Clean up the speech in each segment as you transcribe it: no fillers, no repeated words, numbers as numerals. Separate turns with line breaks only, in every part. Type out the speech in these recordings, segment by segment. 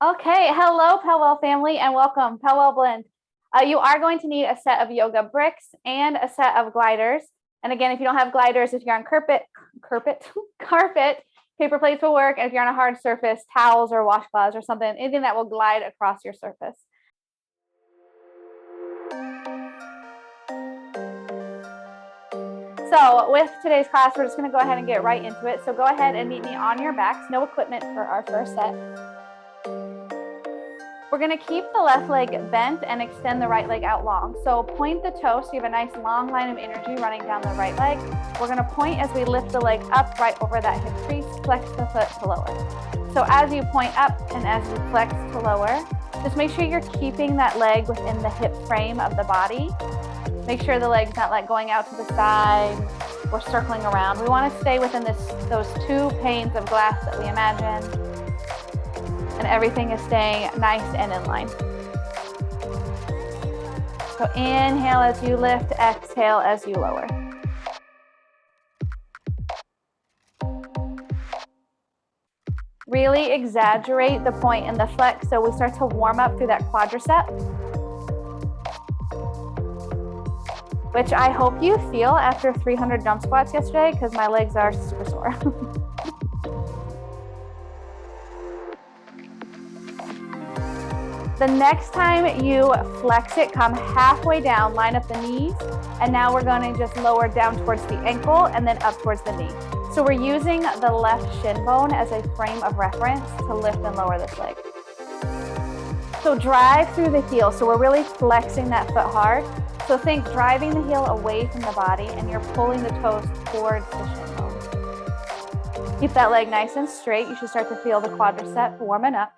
Okay, hello Pelwell family and welcome, Pelwell Blend. You are going to need a set of yoga bricks and a set of gliders. And again, if you don't have gliders, if you're on carpet, paper plates will work. And if you're on a hard surface, towels or washcloths or something, anything that will glide across your surface. So with today's class, we're just going to go ahead and get right into it. So go ahead and meet me on your backs. No equipment for our first set. We're going to keep the left leg bent and extend the right leg out long. So point the toe so you have a nice long line of energy running down the right leg. We're going to point as we lift the leg up right over that hip crease, flex the foot to lower. So as you point up and as you flex to lower, just make sure you're keeping that leg within the hip frame of the body. Make sure the leg's not like going out to the side or circling around. We want to stay within those two panes of glass that we imagine. And everything is staying nice and in line. So inhale as you lift, exhale as you lower. Really exaggerate the point in the flex so we start to warm up through that quadricep, which I hope you feel after 300 jump squats yesterday because my legs are super sore. The next time you flex it, come halfway down, line up the knees, and now we're going to just lower down towards the ankle and then up towards the knee. So we're using the left shin bone as a frame of reference to lift and lower this leg. So drive through the heel. So we're really flexing that foot hard. So think driving the heel away from the body and you're pulling the toes towards the shin bone. Keep that leg nice and straight. You should start to feel the quadricep warming up.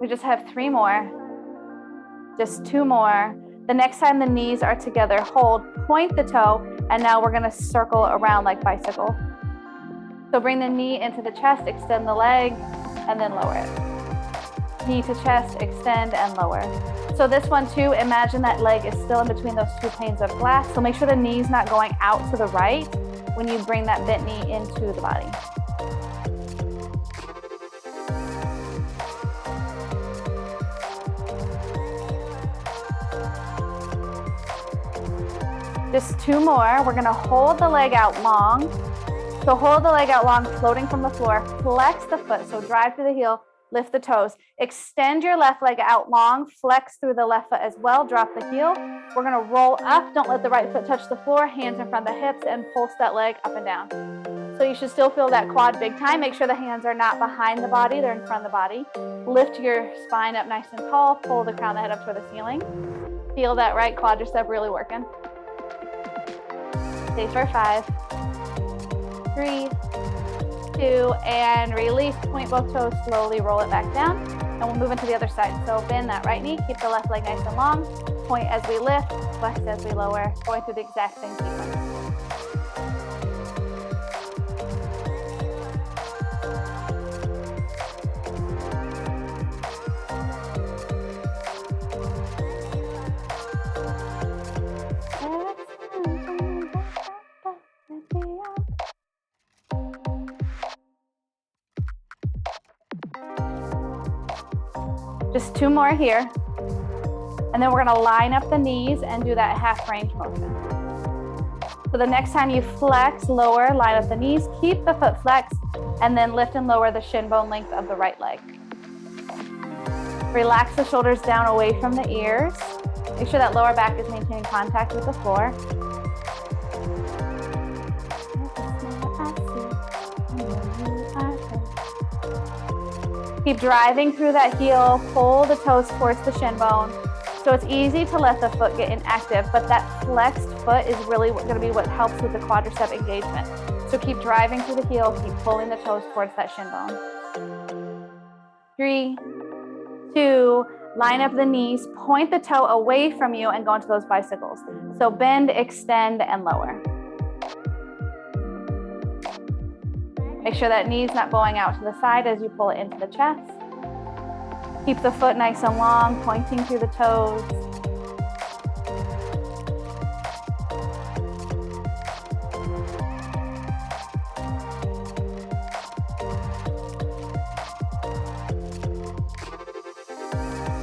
We just have 3 more, just 2 more. The next time the knees are together, hold, point the toe, and now we're gonna circle around like bicycle. So bring the knee into the chest, extend the leg, and then lower it. Knee to chest, extend and lower. So this one too, imagine that leg is still in between those 2 panes of glass. So make sure the knee's not going out to the right when you bring that bent knee into the body. Just 2 more. We're going to hold the leg out long. So hold the leg out long, floating from the floor. Flex the foot. So drive through the heel, lift the toes. Extend your left leg out long. Flex through the left foot as well. Drop the heel. We're going to roll up. Don't let the right foot touch the floor. Hands in front of the hips and pulse that leg up and down. So you should still feel that quad big time. Make sure the hands are not behind the body. They're in front of the body. Lift your spine up nice and tall. Pull the crown of the head up toward the ceiling. Feel that right quadricep really working. Stay for 5, 3, 2, and release. Point both toes, slowly roll it back down. And we'll move into the other side. So bend that right knee, keep the left leg nice and long. Point as we lift, flex as we lower, going through the exact same sequence. Just 2 more here. And then we're going to line up the knees and do that half range motion. So the next time you flex, lower, line up the knees, keep the foot flexed, and then lift and lower the shin bone length of the right leg. Relax the shoulders down away from the ears. Make sure that lower back is maintaining contact with the floor. Keep driving through that heel, pull the toes towards the shin bone. So it's easy to let the foot get inactive, but that flexed foot is really going to be what helps with the quadricep engagement. So keep driving through the heel, keep pulling the toes towards that shin bone. 3, 2, line up the knees, point the toe away from you and go into those bicycles. So bend, extend, and lower. Make sure that knee's not going out to the side as you pull it into the chest. Keep the foot nice and long, pointing through the toes.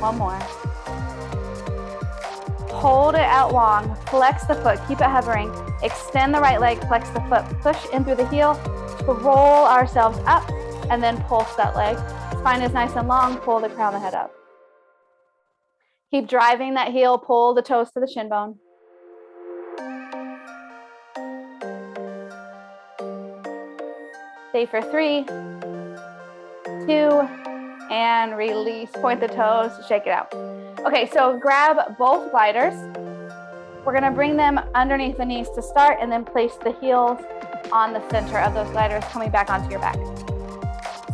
One more. Hold it out long. Flex the foot. Keep it hovering. Extend the right leg. Flex the foot. Push in through the heel. Roll ourselves up and then pulse that leg. Spine is nice and long. Pull the crown of the head up. Keep driving that heel. Pull the toes to the shin bone. Stay for 3, 2, and release. Point the toes, shake it out. Okay, so grab both gliders. We're gonna bring them underneath the knees to start and then place the heels on the center of those gliders, coming back onto your back.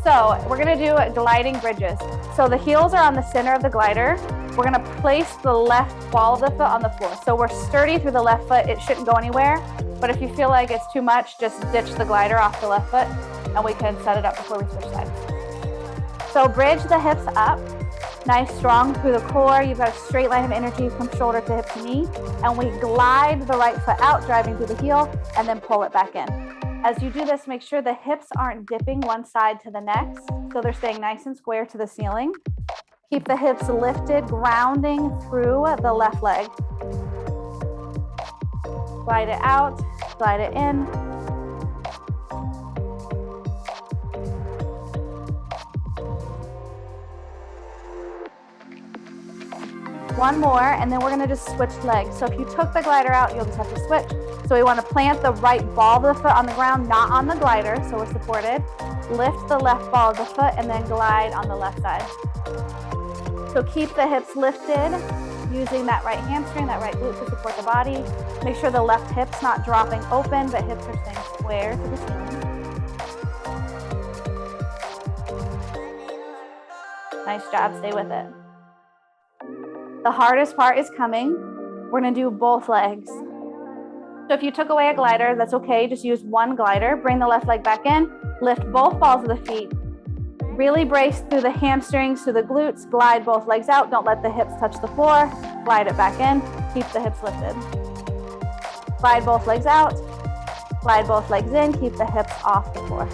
So we're gonna do gliding bridges. So the heels are on the center of the glider. We're gonna place the left ball of the foot on the floor. So we're sturdy through the left foot. It shouldn't go anywhere. But if you feel like it's too much, just ditch the glider off the left foot and we can set it up before we switch sides. So bridge the hips up, nice strong through the core. You've got a straight line of energy from shoulder to hip to knee. And we glide the right foot out, driving through the heel, and then pull it back in. As you do this, make sure the hips aren't dipping one side to the next. So they're staying nice and square to the ceiling. Keep the hips lifted, grounding through the left leg. Glide it out, glide it in. One more, and then we're gonna just switch legs. So if you took the glider out, you'll just have to switch. So we wanna plant the right ball of the foot on the ground, not on the glider, so we're supported. Lift the left ball of the foot and then glide on the left side. So keep the hips lifted, using that right hamstring, that right glute to support the body. Make sure the left hip's not dropping open, but hips are staying square to the ceiling. Nice job, stay with it. The hardest part is coming. We're gonna do both legs. So if you took away a glider, that's okay, just use one glider. Bring the left leg back in, lift both balls of the feet. Really brace through the hamstrings, through the glutes, glide both legs out. Don't let the hips touch the floor. Glide it back in, keep the hips lifted. Glide both legs out, glide both legs in, keep the hips off the floor.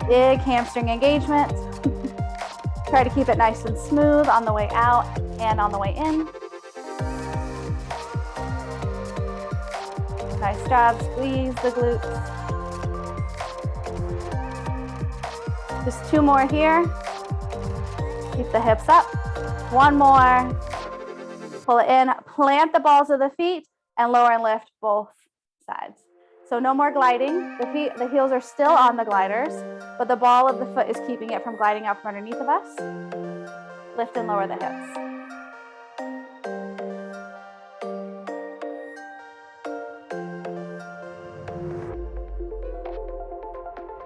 Big hamstring engagement. Try to keep it nice and smooth on the way out and on the way in. Nice job, squeeze the glutes. Just 2 more here. Keep the hips up. 1 more. Pull it in, plant the balls of the feet and lower and lift both sides. So no more gliding. The heels are still on the gliders, but the ball of the foot is keeping it from gliding out from underneath of us. Lift and lower the hips.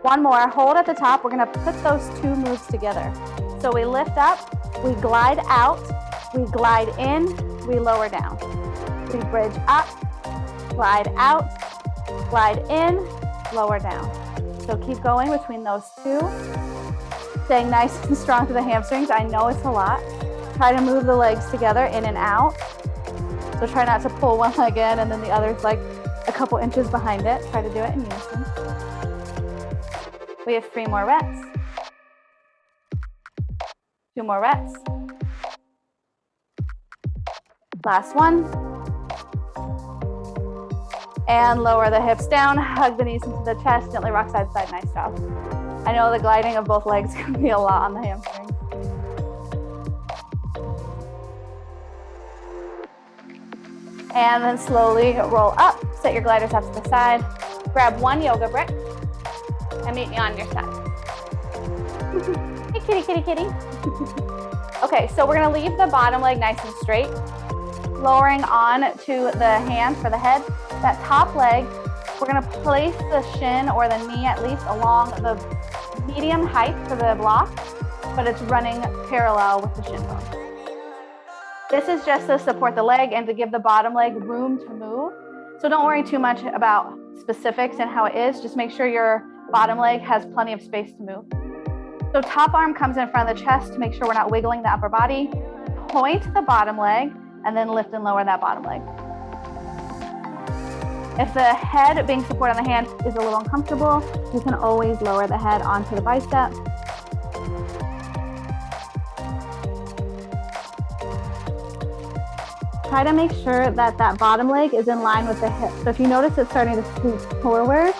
One more, hold at the top. We're gonna put those 2 moves together. So we lift up, we glide out, we glide in, we lower down. We bridge up, glide out, glide in, lower down. So keep going between those 2. Staying nice and strong to the hamstrings. I know it's a lot. Try to move the legs together in and out. So try not to pull one leg in and then the other's like a couple inches behind it. Try to do it in unison. We have 3 more reps. 2 more reps. Last one. And lower the hips down, hug the knees into the chest, gently rock side to side, nice job. I know the gliding of both legs can be a lot on the hamstring. And then slowly roll up, set your gliders off to the side, grab 1 yoga brick, and meet me on your side. Hey, kitty, kitty, kitty. Okay, so we're gonna leave the bottom leg nice and straight, lowering on to the hand for the head. That top leg, we're gonna place the shin or the knee at least along the medium height for the block, but it's running parallel with the shin bone. This is just to support the leg and to give the bottom leg room to move. So don't worry too much about specifics and how it is. Just make sure your bottom leg has plenty of space to move. So top arm comes in front of the chest to make sure we're not wiggling the upper body. Point the bottom leg and then lift and lower that bottom leg. If the head being supported on the hand is a little uncomfortable, you can always lower the head onto the bicep. try to make sure that that bottom leg is in line with the hip. So if you notice it's starting to scoot forward,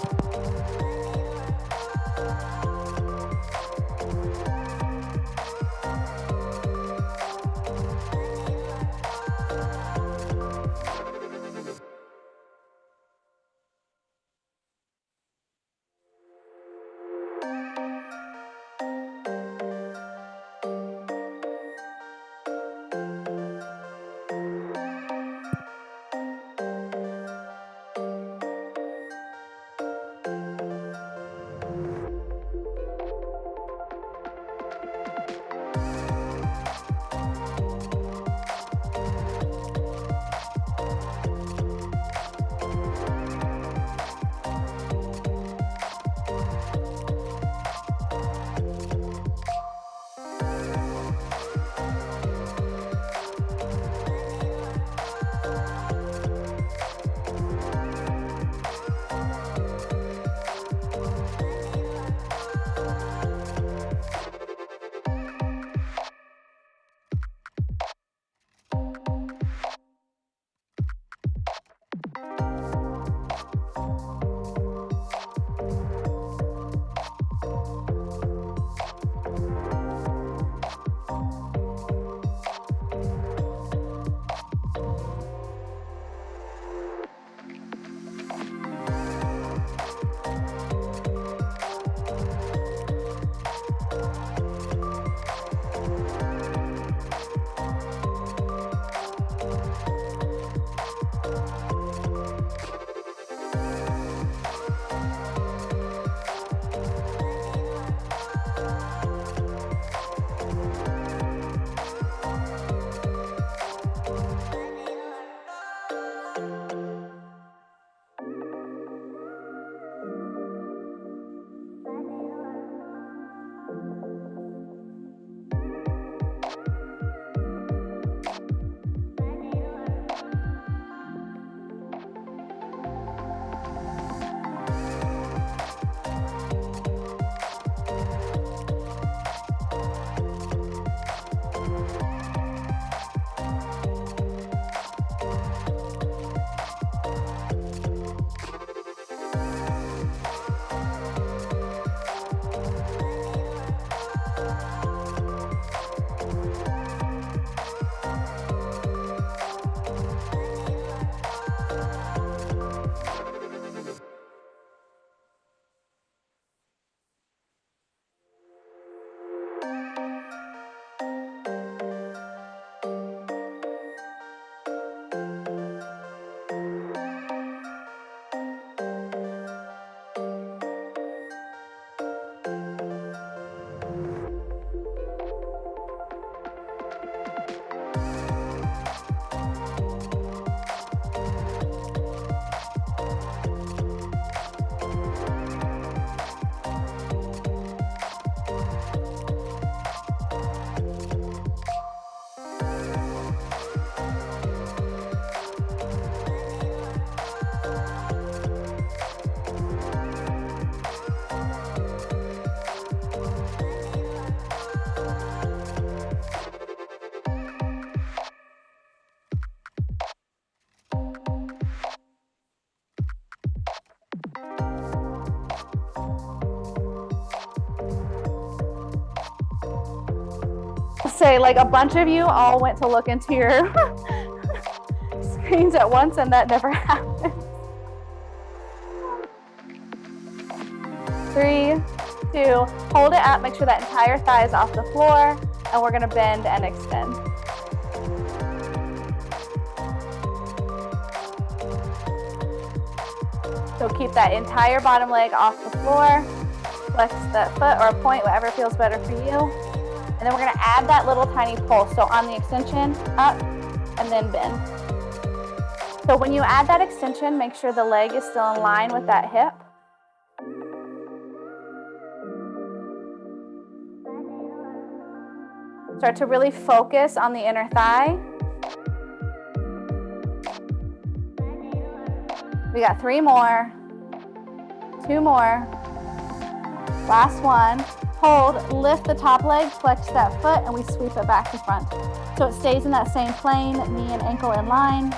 say like a bunch of you all went to look into your screens at once and that never happened. 3, 2, hold it up, make sure that entire thigh is off the floor, and we're gonna bend and extend. So keep that entire bottom leg off the floor, flex that foot or point, whatever feels better for you. And then we're gonna add that little tiny pulse. So on the extension, up, and then bend. So when you add that extension, make sure the leg is still in line with that hip. Start to really focus on the inner thigh. We got 3 more, 2 more, last one. Hold, lift the top leg, flex that foot, and we sweep it back to front. So it stays in that same plane, knee and ankle in line.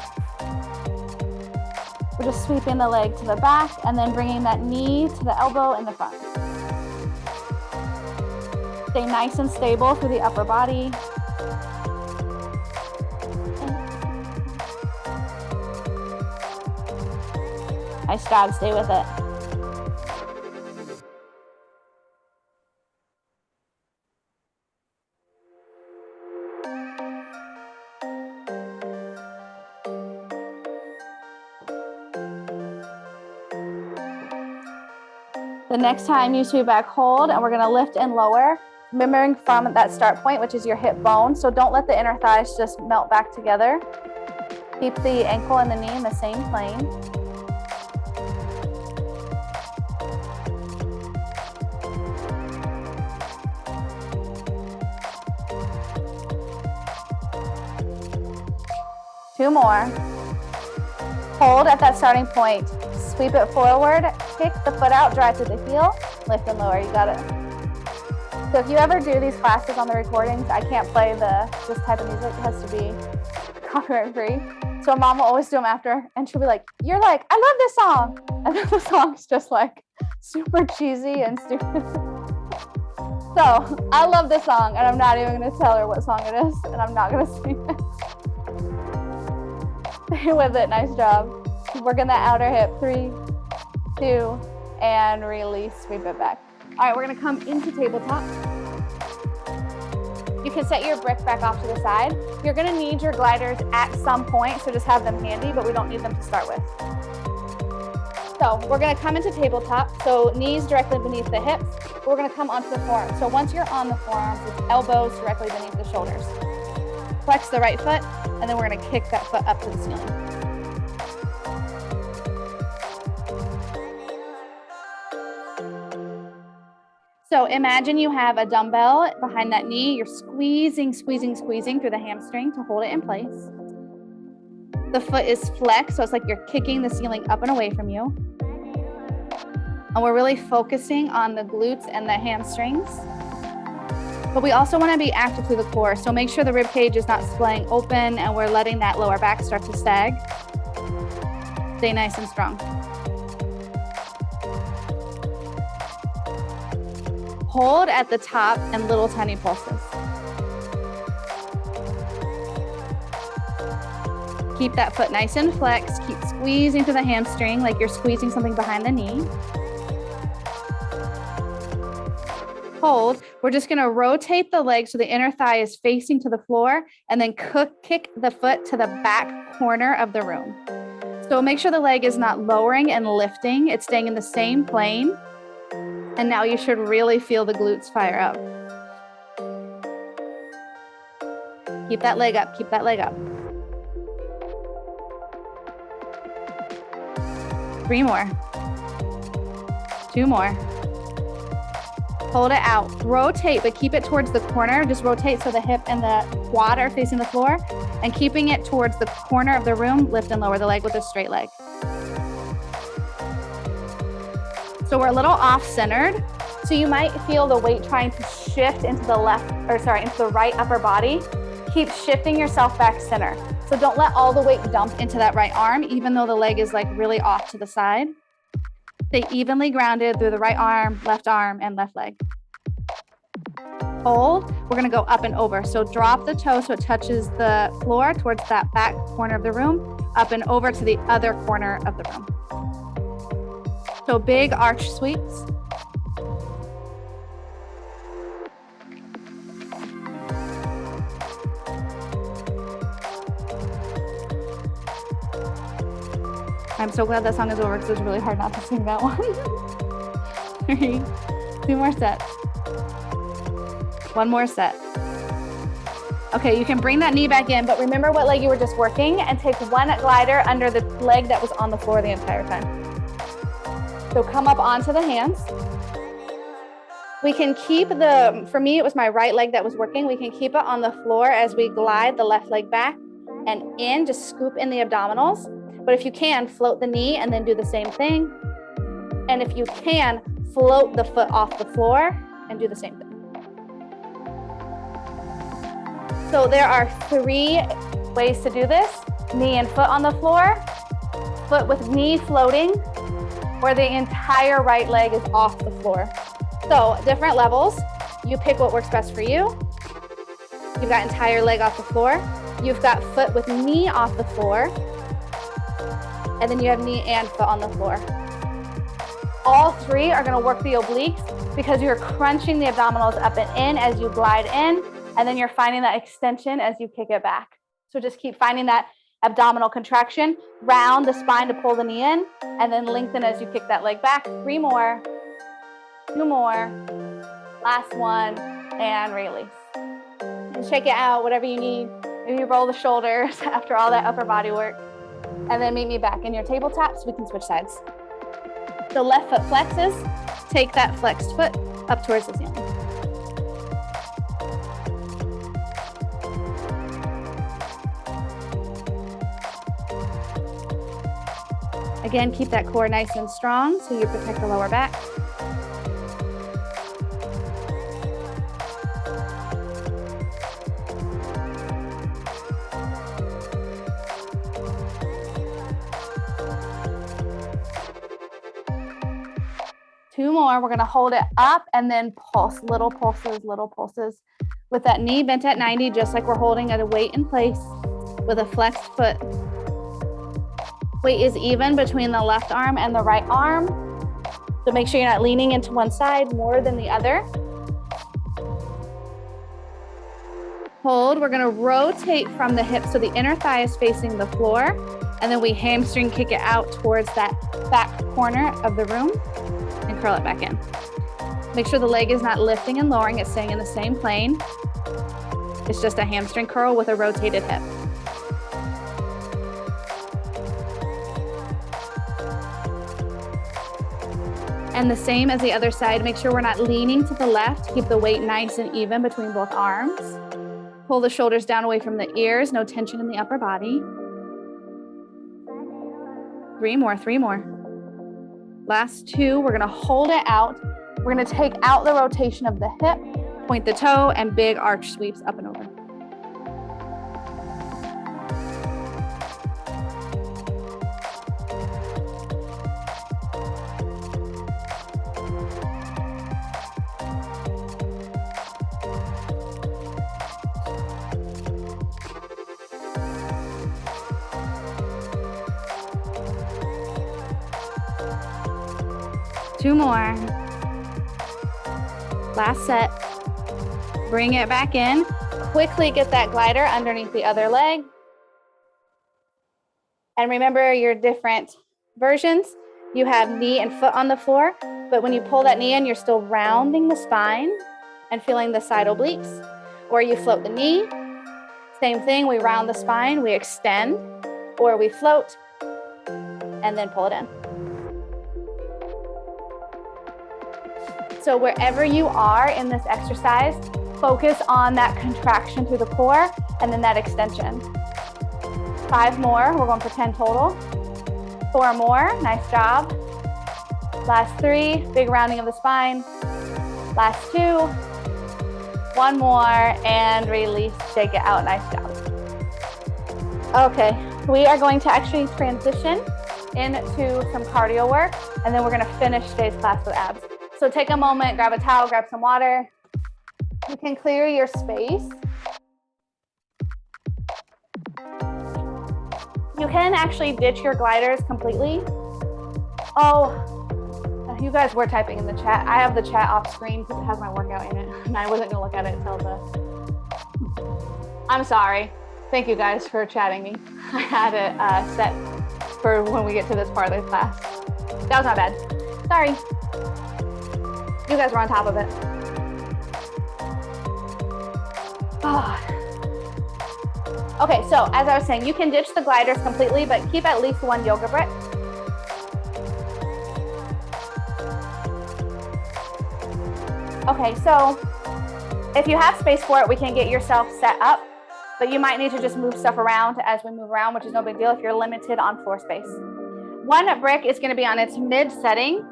We're just sweeping the leg to the back and then bringing that knee to the elbow in the front. Stay nice and stable through the upper body. Nice job, stay with it. The next time you sweep back, hold, and we're gonna lift and lower, remembering from that start point, which is your hip bone. So don't let the inner thighs just melt back together. Keep the ankle and the knee in the same plane. Two more. Hold at that starting point. Sweep it forward, kick the foot out, drive to the heel, lift and lower, you got it. So if you ever do these classes on the recordings, I can't play this type of music, it has to be copyright free. So mom will always do them after, and she'll be like, you're like, I love this song. And then the song's just like super cheesy and stupid. So I love this song, and I'm not even gonna tell her what song it is, and I'm not gonna sing it. Stay with it, nice job. Keep working that outer hip, 3, 2, and release, sweep it back. All right, we're gonna come into tabletop. You can set your brick back off to the side. You're gonna need your gliders at some point, so just have them handy, but we don't need them to start with. So we're gonna come into tabletop, so knees directly beneath the hips. We're gonna come onto the forearms. So once you're on the forearms, it's elbows directly beneath the shoulders. Flex the right foot, and then we're gonna kick that foot up to the ceiling. So imagine you have a dumbbell behind that knee. You're squeezing through the hamstring to hold it in place. The foot is flexed, so it's like you're kicking the ceiling up and away from you. And we're really focusing on the glutes and the hamstrings. But we also want to be active through the core. So make sure the rib cage is not splaying open and we're letting that lower back start to sag. Stay nice and strong. Hold at the top and little tiny pulses. Keep that foot nice and flexed. Keep squeezing through the hamstring like you're squeezing something behind the knee. Hold. We're just going to rotate the leg so the inner thigh is facing to the floor and then kick the foot to the back corner of the room. So make sure the leg is not lowering and lifting. It's staying in the same plane. And now you should really feel the glutes fire up. Keep that leg up, keep that leg up. 3 more. 2 more. Hold it out. Rotate, but keep it towards the corner. Just rotate so the hip and the quad are facing the floor. And keeping it towards the corner of the room, lift and lower the leg with a straight leg. So we're a little off-centered. So you might feel the weight trying to shift into the into the right upper body. Keep shifting yourself back center. So don't let all the weight dump into that right arm, even though the leg is like really off to the side. Stay evenly grounded through the right arm, and left leg. Hold. We're gonna go up and over. So drop the toe so it touches the floor towards that back corner of the room, up and over to the other corner of the room. So big arch sweeps. I'm so glad that song is over because it's really hard not to sing that one. 3, 2 more sets. 1 more set. Okay, you can bring that knee back in, but remember what leg you were just working and take 1 glider under the leg that was on the floor the entire time. So come up onto the hands. We can keep for me, it was my right leg that was working. We can keep it on the floor as we glide the left leg back and in, just scoop in the abdominals. But if you can, float the knee and then do the same thing. And if you can, float the foot off the floor and do the same thing. So there are 3 ways to do this. Knee and foot on the floor, foot with knee floating, or the entire right leg is off the floor. So different levels. You pick what works best for you. You've got entire leg off the floor. You've got foot with knee off the floor. And then you have knee and foot on the floor. All 3 are gonna work the obliques because you're crunching the abdominals up and in as you glide in, and then you're finding that extension as you kick it back. So just keep finding that abdominal contraction, round the spine to pull the knee in, and then lengthen as you kick that leg back. 3 more, 2 more, last one, and release. And shake it out, whatever you need. Maybe roll the shoulders after all that upper body work. And then meet me back in your tabletop so we can switch sides. So left foot flexes, take that flexed foot up towards the ceiling. Again, keep that core nice and strong so you protect the lower back. Two more, we're gonna hold it up and then pulse, little pulses with that knee bent at 90, just like we're holding at a weight in place with a flexed foot. Weight is even between the left arm and the right arm. So make sure you're not leaning into one side more than the other. Hold, we're gonna rotate from the hip so the inner thigh is facing the floor, and then we hamstring kick it out towards that back corner of the room and curl it back in. Make sure the leg is not lifting and lowering, it's staying in the same plane. It's just a hamstring curl with a rotated hip. And the same as the other side, make sure we're not leaning to the left. Keep the weight nice and even between both arms. Pull the shoulders down away from the ears, no tension in the upper body. 3 more. Last 2, we're gonna hold it out. We're gonna take out the rotation of the hip, point the toe, and big arch sweeps up and over. Two more. Last set. Bring it back in. Quickly get that glider underneath the other leg. And remember your different versions. You have knee and foot on the floor, but when you pull that knee in, you're still rounding the spine and feeling the side obliques. Or you float the knee. Same thing, we round the spine, we extend, or we float and then pull it in. So wherever you are in this exercise, focus on that contraction through the core and then that extension. 5 more, we're going for 10 total. 4 more, nice job. Last 3, big rounding of the spine. Last 2, 1 more, and release, shake it out, nice job. Okay, we are going to actually transition into some cardio work, and then we're gonna finish today's class with abs. So take a moment, grab a towel, grab some water. You can clear your space. You can actually ditch your gliders completely. Oh, you guys were typing in the chat. I have the chat off screen because it has my workout in it, and I wasn't gonna look at it until I'm sorry. Thank you guys for chatting me. I had it set for when we get to this part of the class. That was my bad. Sorry. You guys were on top of it. Oh. Okay, so as I was saying, you can ditch the gliders completely, but keep at least 1 yoga brick. Okay, so if you have space for it, we can get yourself set up, but you might need to just move stuff around as we move around, which is no big deal if you're limited on floor space. 1 brick is gonna be on its mid setting.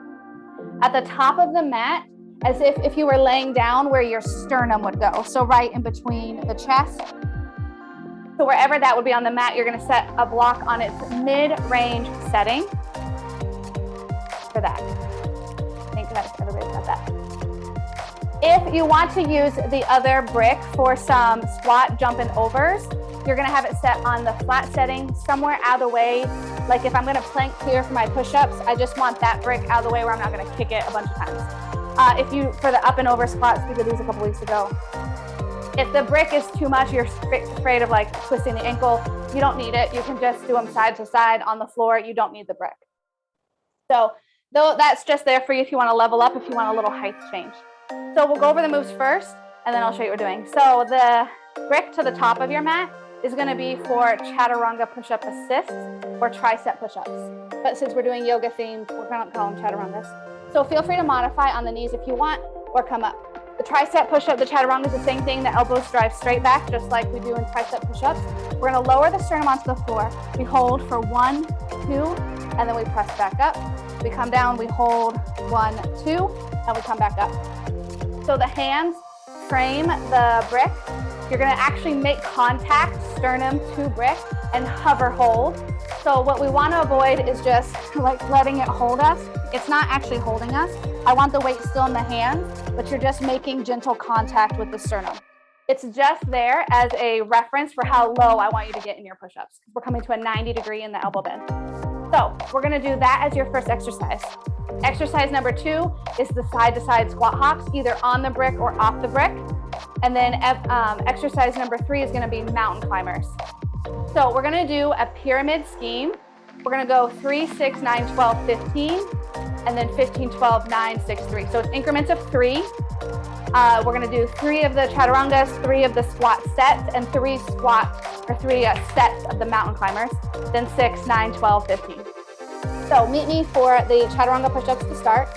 At the top of the mat, as if you were laying down where your sternum would go. So right in between the chest. So wherever that would be on the mat, you're gonna set a block on its mid-range setting for that. I think that everybody's got that. If you want to use the other brick for some squat jump and overs, you're gonna have it set on the flat setting somewhere out of the way. Like if I'm gonna plank here for my push-ups, I just want that brick out of the way where I'm not gonna kick it a bunch of times. For the up and over squats, we did these a couple weeks ago. If the brick is too much, you're afraid of like twisting the ankle, you don't need it. You can just do them side to side on the floor. You don't need the brick. So though that's just there for you if you want to level up, if you want a little height change. So we'll go over the moves first, and then I'll show you what we're doing. So the brick to the top of your mat is going to be for Chaturanga Push-Up Assist or tricep push-ups. But since we're doing yoga themed, we're going to call them Chaturangas. So feel free to modify on the knees if you want, or come up. The tricep push-up, the Chaturanga is the same thing. The elbows drive straight back, just like we do in tricep push-ups. We're going to lower the sternum onto the floor. We hold for 1, 2, and then we press back up. We come down, we hold 1, 2, and we come back up. So the hands frame the brick. You're gonna actually make contact, sternum to brick, and hover hold. So what we wanna avoid is just like letting it hold us. It's not actually holding us. I want the weight still in the hands, but you're just making gentle contact with the sternum. It's just there as a reference for how low I want you to get in your push-ups. We're coming to a 90 degree in the elbow bend. So we're gonna do that as your first exercise. Exercise number 2 is the side-to-side squat hops, either on the brick or off the brick. And then exercise number 3 is gonna be mountain climbers. So we're gonna do a pyramid scheme. We're gonna go 3, 6, 9, 12, 15, and then 15, 12, 9, 6, 3. So it's increments of 3. We're gonna do 3 of the Chaturangas, 3 of the squat sets, and 3 sets of the mountain climbers, then 6, 9, 12, 15. So meet me for the Chaturanga push-ups to start.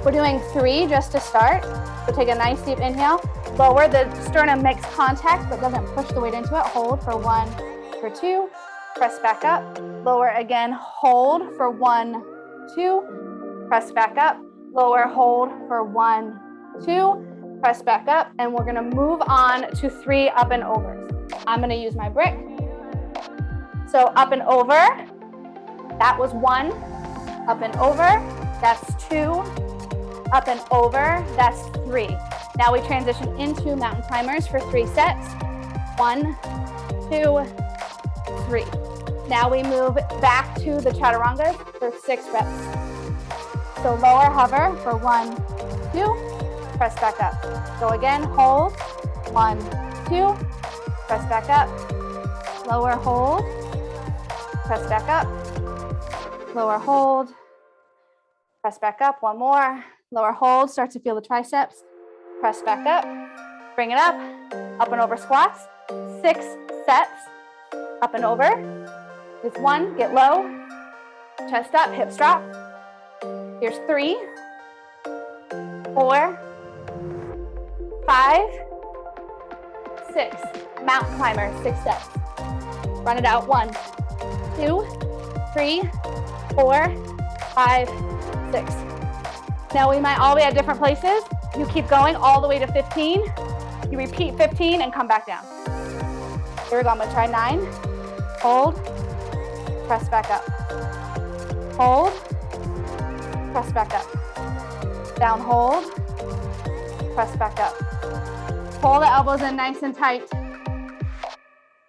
We're doing 3 just to start. So take a nice deep inhale. Lower, the sternum makes contact but doesn't push the weight into it. Hold for 1, for 2, press back up. Lower again, hold for 1, 2, press back up. Lower, hold for 1, 2, press back up. And we're gonna move on to 3 up and overs. I'm gonna use my brick. So up and over, that was 1. Up and over, that's 2. Up and over, that's 3. Now we transition into mountain climbers for 3 sets. 1, 2, 3. Now we move back to the Chaturangas for 6 reps. So lower hover for 1, 2, press back up. So again, hold, 1, 2, press back up. Lower hold, press back up. Lower hold, press back up. 1 more. Lower hold, start to feel the triceps. Press back up, bring it up and over squats. 6 sets, up and over. With 1, get low, chest up, hips drop. Here's 3, 4, 5, 6. Mountain climber, 6 sets. Run it out. 1, 2, 3, 4, 5, 6. Now we might all be at different places. You keep going all the way to 15. You repeat 15 and come back down. Here we go, I'm gonna try 9. Hold, press back up. Hold, press back up. Down, hold, press back up. Pull the elbows in nice and tight.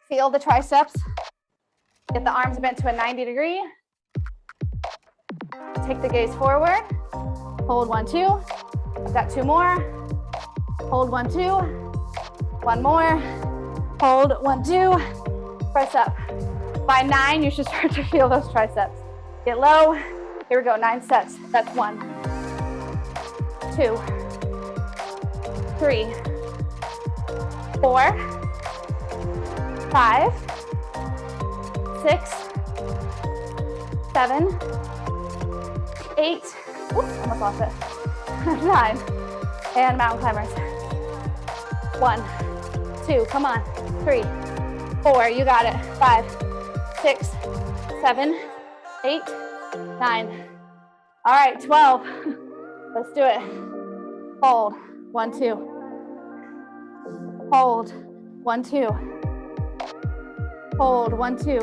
Feel the triceps. Get the arms bent to a 90 degree. Take the gaze forward. Hold 1, 2. I've got 2 more. Hold 1, 2. 1 more. Hold 1, 2. Press up. By 9, you should start to feel those triceps. Get low. Here we go, 9 sets. That's 1, 2, 3, 4, 5, 6, 7, 8. Oops, almost lost it. 9. And mountain climbers. 1, 2, come on. 3, 4, you got it. 5, 6, 7, 8, 9. All right, 12. Let's do it. Hold, 1, 2. Hold, 1, 2. Hold, 1, 2.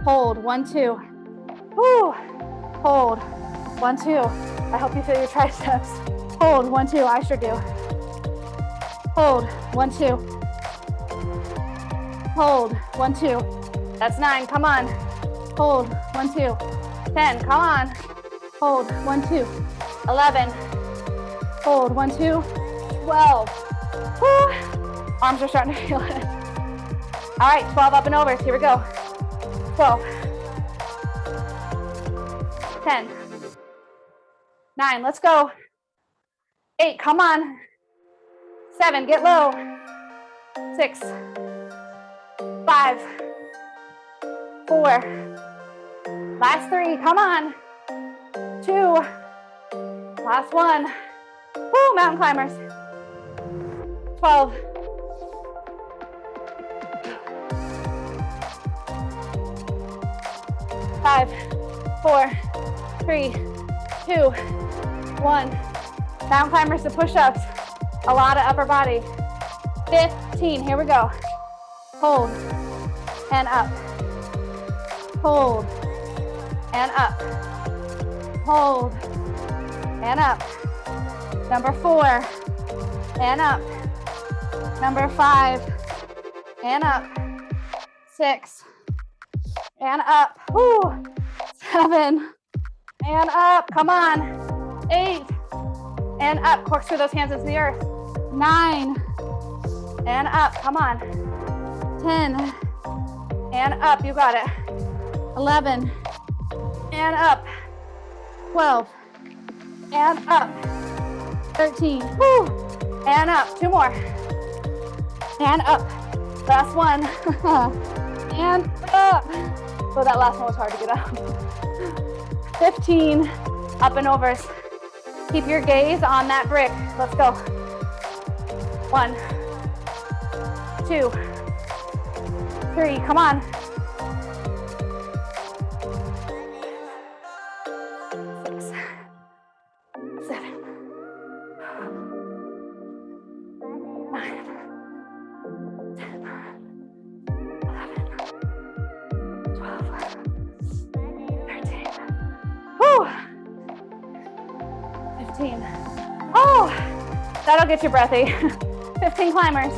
Hold, 1, 2. Woo. Hold, 1, 2. I hope you feel your triceps. Hold, 1, 2. I sure do. Hold, 1, 2. Hold, 1, 2. That's 9. Come on. Hold, 1, 2. 10. Come on. Hold, 1, 2. 11. Hold, 1, 2. 12. Woo. Arms are starting to feel it. All right, 12 up and overs. Here we go. 12. 10. 9. Let's go. 8. Come on. 7. Get low. 6. 5. 4. Last 3. Come on. 2. Last 1. Woo, mountain climbers. 12. 5, 4, 3, 2, 1. Mountain climbers to push-ups. A lot of upper body. 15. Here we go. Hold and up. Hold and up. Hold and up. Number 4 and up. Number 5 and up. 6 and up. Woo. 7 and up. Come on. 8 and up. Corkscrew those hands into the earth. 9 and up. Come on. 10 and up. You got it. 11 and up. 12 and up. 13. Woo. And up. 2 more. And up. Last 1. And up. So that last one was hard to get up. 15. Up and overs. Keep your gaze on that brick. Let's go. 1, 2, 3. Come on. 6, 7, 9, 10, 11, 12, 13. Whew. 15. Oh, that'll get you breathy. 15 climbers.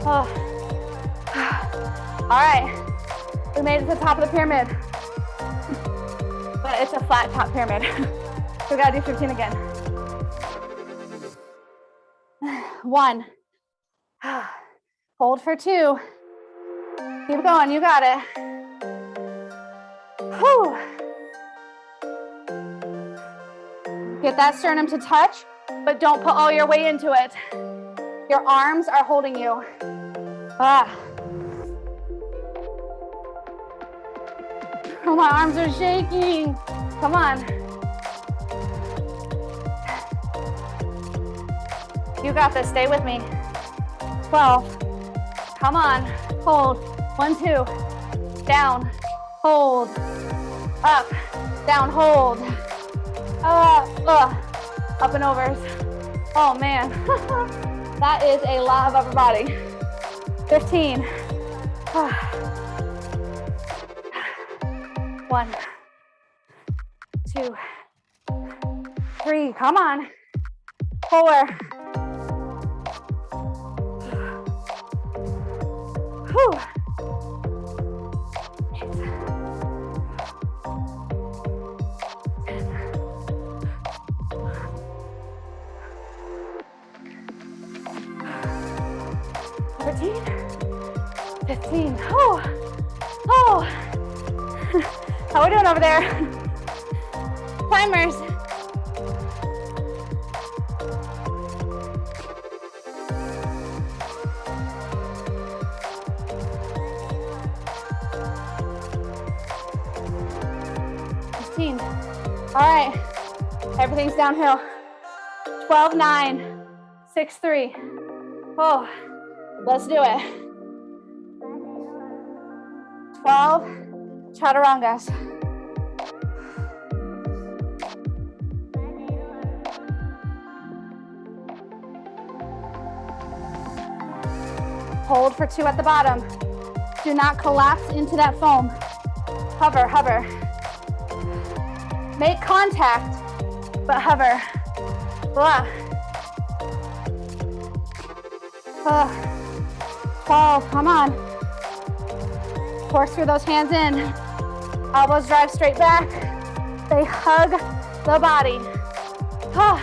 Oh. All right, we made it to the top of the pyramid, but it's a flat top pyramid. So we gotta do 15 again. 1. Hold for 2. Keep going, you got it. Whew. Get that sternum to touch, but don't put all your weight into it. Your arms are holding you. Ah. Oh, my arms are shaking. Come on. You got this, stay with me. 12. Come on, hold. 1, 2. Down, hold. Up, down, hold. Up and overs. Oh man, that is a lot of upper body. 15. 1, 2, 3. Come on. 4. Whew. 8. 10. 14. 15. Oh. How are we doing over there? Climbers. All right, everything's downhill. 12. 12, 9, 6, 3. Oh, let's do it. 12 chaturangas. Hold for 2 at the bottom. Do not collapse into that foam. Hover, hover. Make contact, but hover. Blah. 12, come on. Force through those hands in. Elbows drive straight back. They hug the body. 12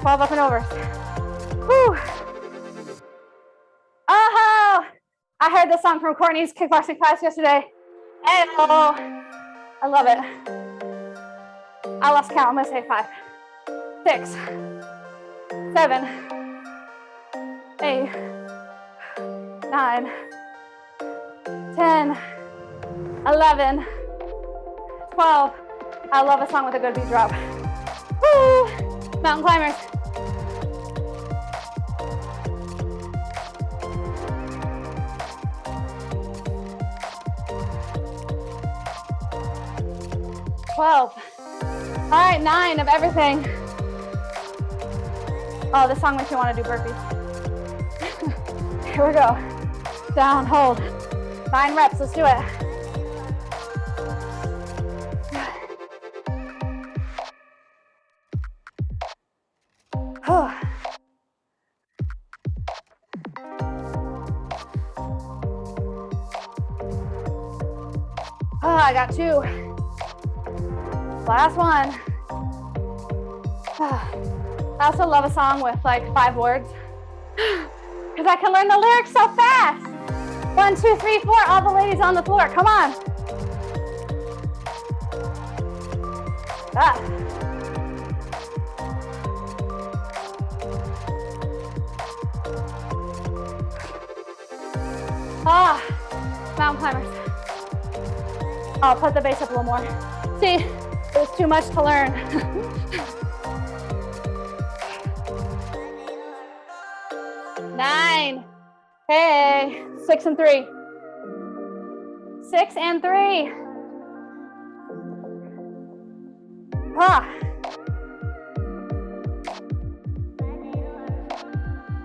up and over. Whew. Oh, I heard this song from Courtney's kickboxing class yesterday. And oh, I love it. I lost count. I'm gonna say 5, 6, 7, 8, 9, 10, 11, 12. I love a song with a good beat drop. Woo! Mountain climbers. All right, 9 of everything. Oh, this song makes me want to do burpees. Here we go. Down, hold. 9 reps, let's do it. Oh, I got 2. Last one. I also love a song with like 5 words because I can learn the lyrics so fast. 1, 2, 3, 4, all the ladies on the floor, come on. Mountain climbers. I'll put the base up a little more. See, it was too much to learn. 9. Hey, 6 and 3. 6 and 3.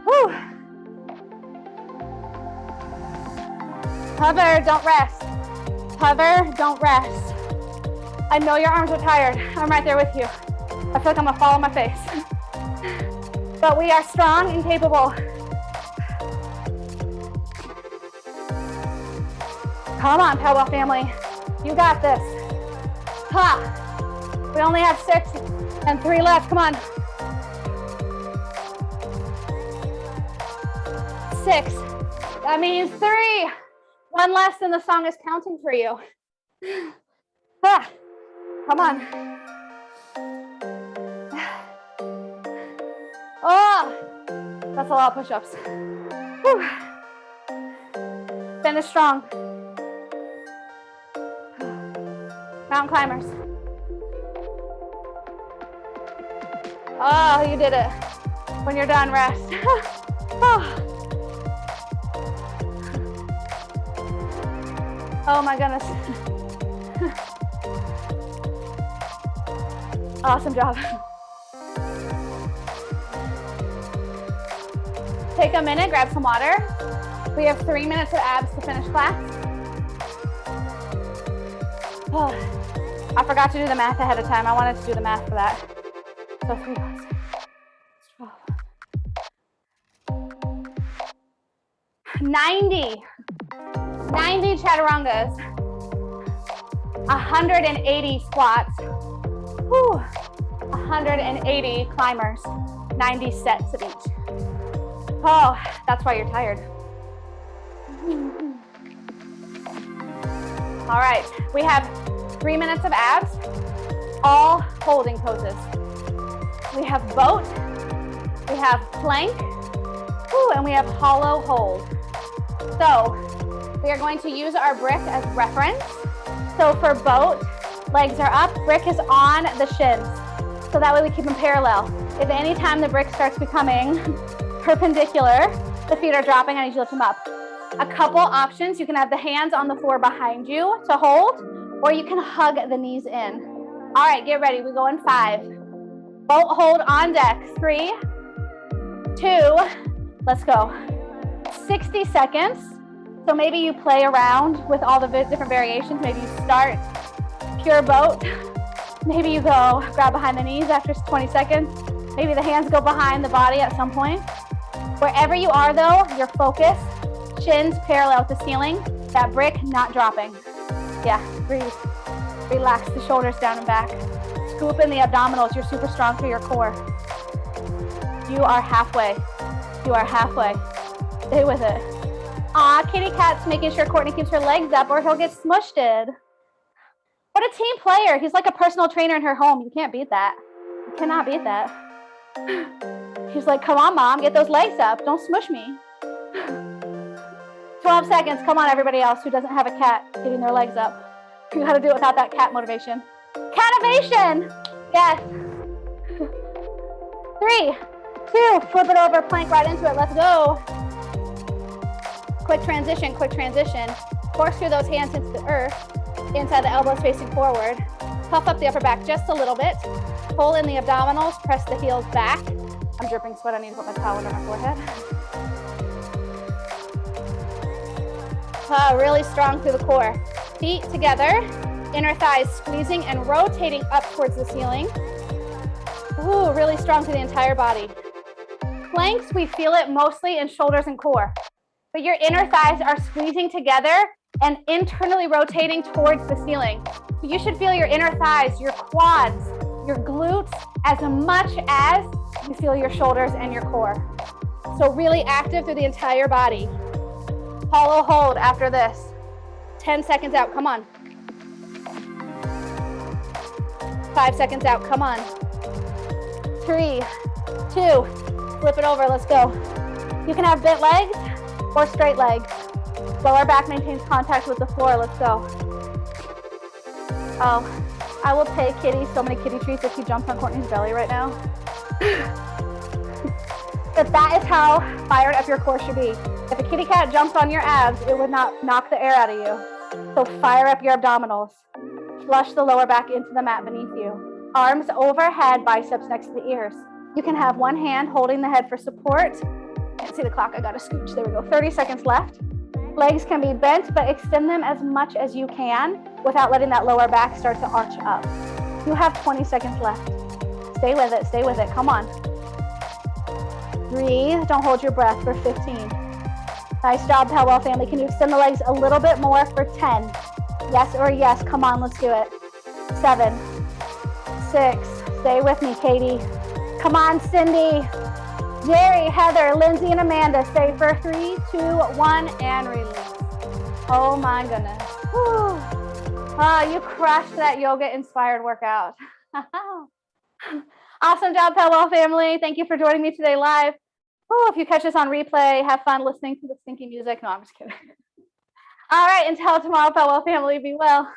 Whew. Hover, don't rest. Hover, don't rest. I know your arms are tired. I'm right there with you. I feel like I'm gonna fall on my face. But we are strong and capable. Come on, Powell family. You got this. We only have 6 and 3 left. Come on. 6. That means 3. 1 less than the song is counting for you. Come on. Oh, that's a lot of push-ups. Whew. Finish strong. Mountain climbers. Oh, you did it. When you're done, rest. Oh my goodness. Awesome job. Take a minute, grab some water. We have 3 minutes of abs to finish class. Oh, I forgot to do the math ahead of time. I wanted to do the math for that. So 3 plus 12. 90 chaturangas, 180 squats, 180 climbers, 90 sets of each. Oh, that's why you're tired. All right, we have 3 minutes of abs, all holding poses. We have boat, we have plank, and we have hollow hold. So we are going to use our brick as reference. So for boat, legs are up, brick is on the shins. So that way we keep them parallel. If anytime the brick starts becoming perpendicular, the feet are dropping, I need you to lift them up. A couple options, you can have the hands on the floor behind you to hold, or you can hug the knees in. All right, get ready, we go in 5. Boat hold on deck, 3, 2, let's go. 60 seconds, so maybe you play around with all the different variations. Maybe you start pure boat, maybe you go grab behind the knees after 20 seconds, maybe the hands go behind the body at some point. Wherever you are though, your focus, shins parallel with the ceiling, that brick not dropping. Yeah, breathe. Relax the shoulders down and back. Scoop in the abdominals, you're super strong through your core. You are halfway. You are halfway. Stay with it. Aw, kitty cat's making sure Courtney keeps her legs up or he'll get smushed. What a team player. He's like a personal trainer in her home. You can't beat that. You cannot beat that. He's like, come on, mom, get those legs up. Don't smush me. 12 seconds. Come on, everybody else who doesn't have a cat getting their legs up. You gotta do it without that cat motivation. Cativation! Yes. 3, 2, flip it over, plank right into it. Let's go. Quick transition, quick transition. Corkscrew those hands into the earth, inside the elbows facing forward. Puff up the upper back just a little bit. Pull in the abdominals, press the heels back. I'm dripping sweat, I need to put my towel under my forehead. Really strong through the core. Feet together, inner thighs squeezing and rotating up towards the ceiling. Ooh, really strong through the entire body. Planks, we feel it mostly in shoulders and core, but your inner thighs are squeezing together and internally rotating towards the ceiling. So you should feel your inner thighs, your quads, your glutes as much as you feel your shoulders and your core. So really active through the entire body. Hollow hold after this. 10 seconds out, come on. 5 seconds out, come on. 3, 2, flip it over, let's go. You can have bent legs or straight legs. Lower back maintains contact with the floor, let's go. Oh, I will pay Kitty so many kitty treats if he jumps on Courtney's belly right now. But that is how fired up your core should be. If a kitty cat jumps on your abs, it would not knock the air out of you. So fire up your abdominals. Flush the lower back into the mat beneath you. Arms overhead, biceps next to the ears. You can have one hand holding the head for support. Can't see the clock, I gotta scooch. There we go, 30 seconds left. Legs can be bent, but extend them as much as you can without letting that lower back start to arch up. You have 20 seconds left. Stay with it, come on. Breathe, don't hold your breath for 15. Nice job, Powell family. Can you extend the legs a little bit more for 10? Yes or yes, come on, let's do it. 7, 6, stay with me, Katie. Come on, Cindy. Jerry, Heather, Lindsay, and Amanda, stay for 3, 2, 1, and release. Oh my goodness. Whew. You crushed that yoga-inspired workout. Awesome job, Powell family. Thank you for joining me today live. Oh, if you catch this on replay, have fun listening to the stinky music. No, I'm just kidding. All right, until tomorrow, Powell family, be well.